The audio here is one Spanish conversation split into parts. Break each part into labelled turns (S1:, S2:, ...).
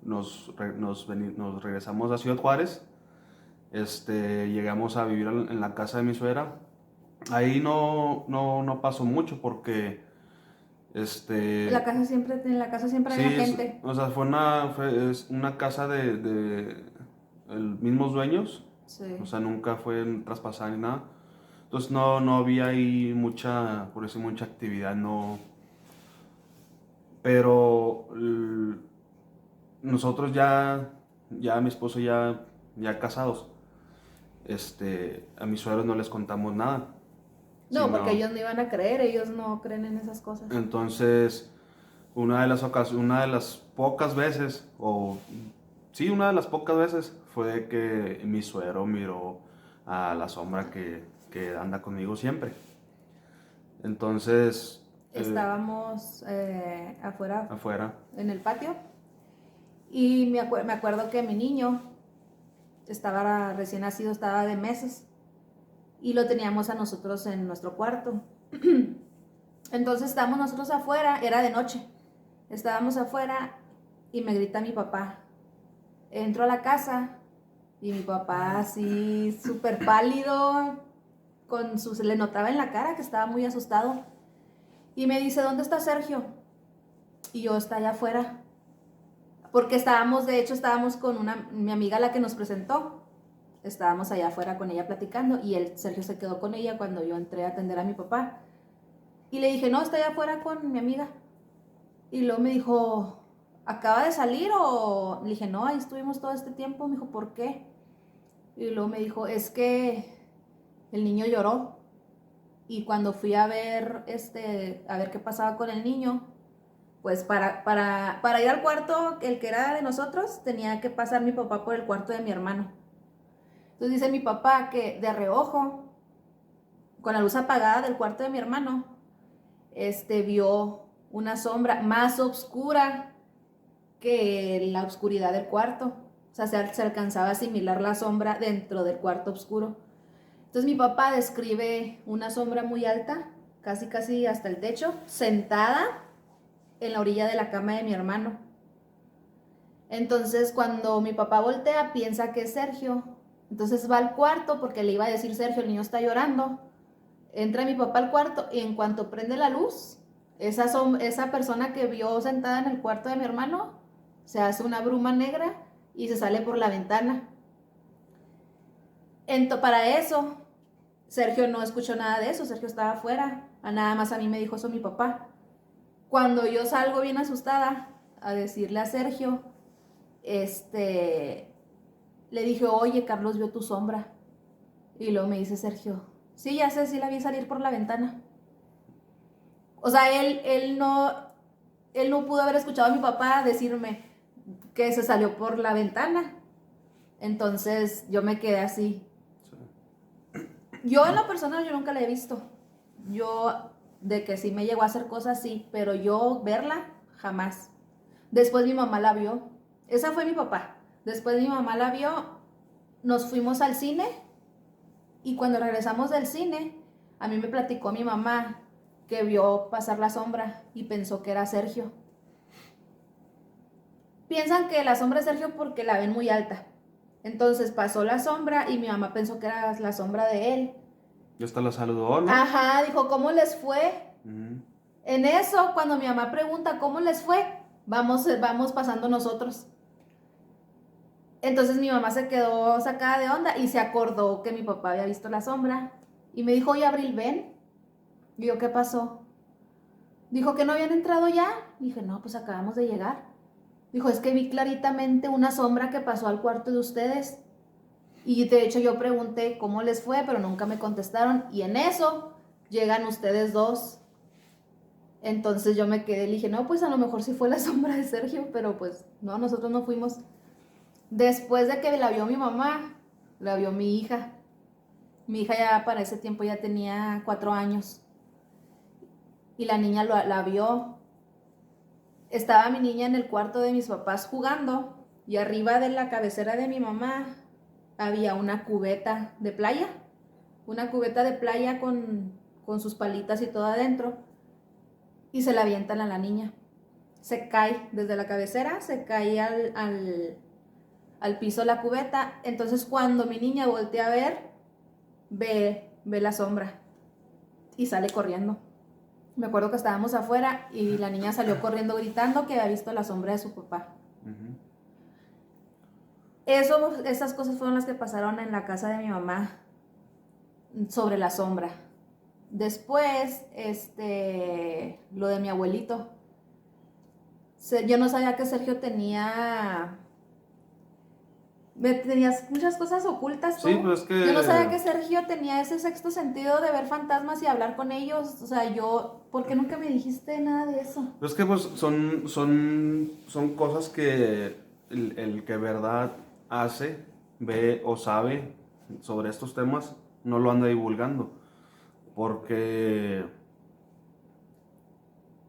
S1: Nos regresamos a Ciudad Juárez. Llegamos a vivir en la casa de mi suegra. Ahí no pasó mucho porque
S2: En la casa siempre
S1: sí,
S2: había gente.
S1: o sea, es una casa de el mismos dueños.
S2: Sí.
S1: O sea, nunca fue traspasada ni nada. Entonces no había ahí por eso mucha actividad, no. Pero nosotros ya mi esposo ya casados, a mis suegros no les contamos nada.
S2: No, porque
S1: Sino,
S2: ellos no iban a creer, ellos no creen en esas cosas.
S1: entonces, una de las pocas veces, sí, una de las pocas veces fue que mi suegro miró a la sombra que anda conmigo siempre. Entonces,
S2: Estábamos afuera
S1: afuera.
S2: en el patio y me acuerdo que mi niño estaba recién nacido, estaba de meses y lo teníamos a nosotros en nuestro cuarto. Entonces estábamos nosotros afuera, era de noche, estábamos afuera y me grita mi papá. Entro a la casa y mi papá así súper pálido, se le notaba en la cara que estaba muy asustado. Y me dice, ¿dónde está Sergio? Y yo, está allá afuera. Porque de hecho estábamos con mi amiga la que nos presentó. Estábamos allá afuera con ella platicando y Sergio se quedó con ella cuando yo entré a atender a mi papá. Y le dije, no, está allá afuera con mi amiga. Y luego me dijo, ¿acaba de salir o...? Le dije, no, ahí estuvimos todo este tiempo. Me dijo, ¿por qué? Y luego me dijo, es que el niño lloró. Y cuando fui a ver qué pasaba con el niño, pues para ir al cuarto, el que era de nosotros, tenía que pasar mi papá por el cuarto de mi hermano. Entonces dice mi papá que de reojo, con la luz apagada del cuarto de mi hermano, vio una sombra más oscura que la oscuridad del cuarto. O sea, se alcanzaba a asimilar la sombra dentro del cuarto oscuro. Entonces mi papá describe una sombra muy alta, casi casi hasta el techo, sentada en la orilla de la cama de mi hermano. Entonces cuando mi papá voltea piensa que es Sergio. Entonces va al cuarto porque le iba a decir Sergio, el niño está llorando. Entra mi papá al cuarto y en cuanto prende la luz, esa persona que vio sentada en el cuarto de mi hermano se hace una bruma negra y se sale por la ventana. Para eso, Sergio no escuchó nada de eso, Sergio estaba afuera. Nada más a mí me dijo eso mi papá. Cuando yo salgo bien asustada a decirle a Sergio, le dije, oye, Carlos vio tu sombra. Y luego me dice Sergio, sí, ya sé, sí la vi salir por la ventana. O sea, él no pudo haber escuchado a mi papá decirme que se salió por la ventana. Entonces yo me quedé así. Sí. Yo en lo personal yo nunca la he visto. Yo, de que sí me llegó a hacer cosas, sí, pero yo verla, jamás. Después mi mamá la vio. Esa fue mi papá. Después mi mamá la vio, nos fuimos al cine y cuando regresamos del cine, a mí me platicó mi mamá que vio pasar la sombra y pensó que era Sergio. Piensan que la sombra es Sergio porque la ven muy alta. Entonces pasó la sombra y mi mamá pensó que era la sombra de él.
S1: Y hasta la saludó, ¿no?
S2: Ajá, dijo, ¿cómo les fue? En eso, cuando mi mamá pregunta cómo les fue, vamos pasando nosotros. Entonces mi mamá se quedó sacada de onda y se acordó que mi papá había visto la sombra. Y me dijo, oye, Abril, ven. Y yo, ¿qué pasó? Dijo que no habían entrado ya. Y dije, no, pues acabamos de llegar. Dijo, es que vi claritamente una sombra que pasó al cuarto de ustedes. Y de hecho yo pregunté cómo les fue, pero nunca me contestaron. Y en eso llegan ustedes dos. Entonces yo me quedé, le dije, no, pues a lo mejor sí fue la sombra de Sergio, pero pues no, nosotros no fuimos. Después de que la vio mi mamá, la vio mi hija. Mi hija ya para ese tiempo ya tenía 4 años. Y la niña la vio. Estaba mi niña en el cuarto de mis papás jugando y arriba de la cabecera de mi mamá había una cubeta de playa. Una cubeta de playa con sus palitas y todo adentro. y se la avientan a la niña. Se cae desde la cabecera, se cae al piso la cubeta. Entonces cuando mi niña voltea a ver, ve la sombra y sale corriendo. Me acuerdo que estábamos afuera y la niña salió corriendo gritando que había visto la sombra de su papá.
S1: Ujú.
S2: Esas cosas fueron las que pasaron en la casa de mi mamá sobre la sombra. Después, lo de mi abuelito. Yo no sabía que Sergio tenías muchas cosas ocultas tú.
S1: Sí, pues es que...
S2: Yo no sabía que Sergio tenía ese sexto sentido de ver fantasmas y hablar con ellos. O sea, ¿por qué nunca me dijiste nada de eso?
S1: Es que pues son cosas que el que verdad hace, ve o sabe sobre estos temas, no lo anda divulgando. Porque,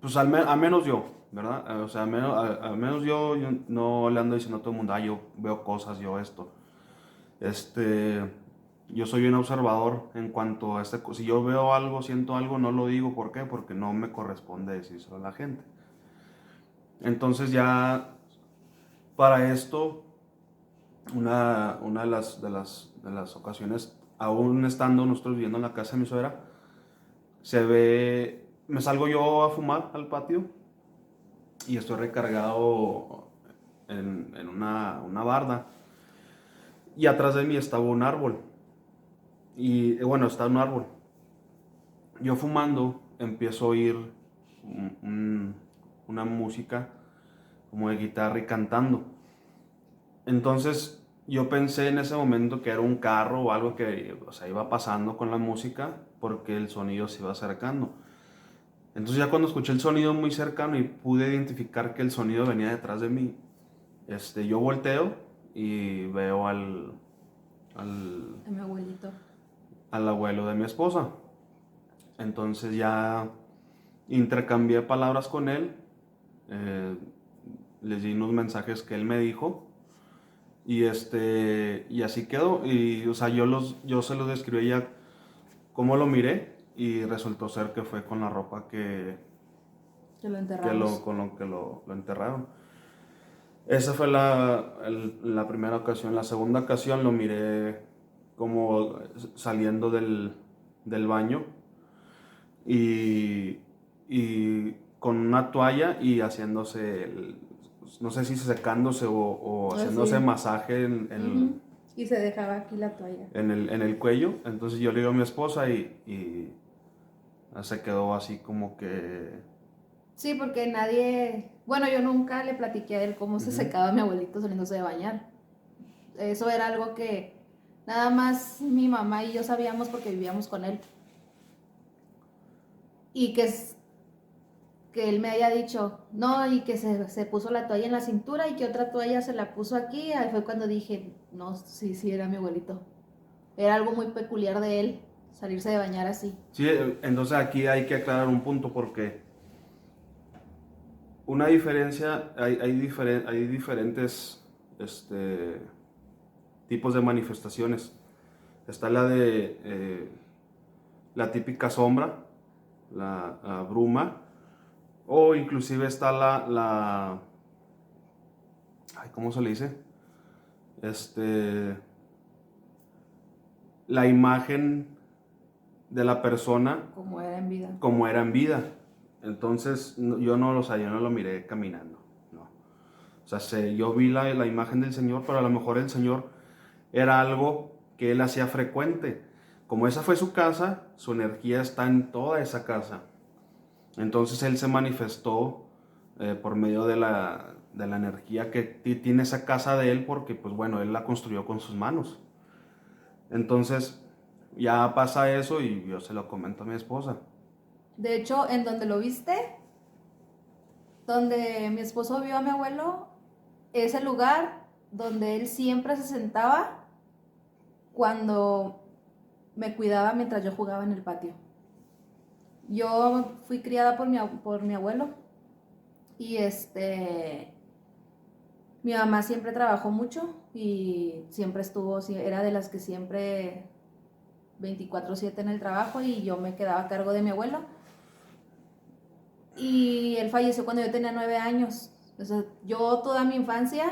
S1: pues al menos yo, ¿verdad? O sea, al menos yo no le ando diciendo a todo el mundo, yo veo cosas, yo esto. Yo soy un observador en cuanto a si yo veo algo, siento algo, no lo digo. ¿Por qué? Porque no me corresponde decírselo a la gente. Entonces ya para esto, una de las ocasiones, aún estando nosotros viviendo en la casa de mi suegra, me salgo yo a fumar al patio y estoy recargado en una barda y atrás de mí estaba un árbol. Y bueno, está un árbol. Yo fumando empiezo a oír una música como de guitarra y cantando. Entonces yo pensé en ese momento que era un carro o algo que, o sea, iba pasando con la música porque el sonido se iba acercando. Entonces ya cuando escuché el sonido muy cercano y pude identificar que el sonido venía detrás de mí, yo volteo y veo
S2: A mi abuelito.
S1: al abuelo de mi esposa. Entonces ya intercambié palabras con él, eh, les di unos mensajes que él me dijo y y así quedó. Y o sea, yo se los describí ya cómo lo miré y resultó ser que fue con la ropa
S2: Que lo enterramos.
S1: con lo que lo enterraron. Esa fue la primera ocasión. La segunda ocasión lo miré como saliendo del baño y, y con una toalla y haciéndose, no sé si secándose o haciéndose
S2: Sí.
S1: masaje
S2: Ujú. Y se dejaba aquí la toalla.
S1: en el cuello. Entonces yo le digo a mi esposa y se quedó así como que...
S2: Sí, porque bueno, yo nunca le platiqué a él cómo se secaba a mi abuelito saliéndose de bañar. Eso era algo que nada más mi mamá y yo sabíamos porque vivíamos con él. Y que él me haya dicho, no, y que se puso la toalla en la cintura y que otra toalla se la puso aquí. Ahí fue cuando dije, no, sí, era mi abuelito. Era algo muy peculiar de él, salirse de bañar así.
S1: Sí, entonces aquí hay que aclarar un punto porque una diferencia, hay diferentes tipos de manifestaciones. Está la de la típica sombra, la bruma, o inclusive está ay, ¿cómo se le dice? La imagen de la persona
S2: Como era en vida.
S1: como era en vida. Entonces yo no lo miré caminando, no. O sea, yo vi la imagen del Señor, pero a lo mejor el Señor era algo que él hacía frecuente. Como esa fue su casa, su energía está en toda esa casa. Entonces él se manifestó por medio de la energía que tiene esa casa de él, porque pues bueno, él la construyó con sus manos. Entonces ya pasa eso y yo se lo comento a mi esposa.
S2: De hecho, en donde lo viste, donde mi esposo vio a mi abuelo, es el lugar donde él siempre se sentaba cuando me cuidaba mientras yo jugaba en el patio. Yo fui criada por mi abuelo y mi mamá siempre trabajó mucho y siempre era de las que siempre 24/7 en el trabajo y yo me quedaba a cargo de mi abuelo. Y él falleció cuando yo tenía 9 años. O sea, yo toda mi infancia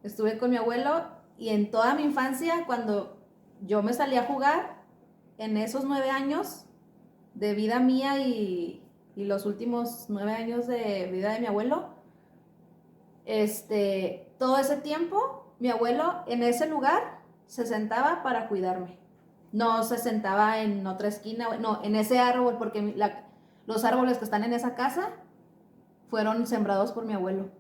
S2: estuve con mi abuelo y en toda mi infancia, cuando yo me salí a jugar, en esos 9 años de vida mía y los últimos 9 años de vida de mi abuelo, todo ese tiempo, mi abuelo en ese lugar se sentaba para cuidarme. No se sentaba en otra esquina, no, en ese árbol, porque los árboles que están en esa casa fueron sembrados por mi abuelo.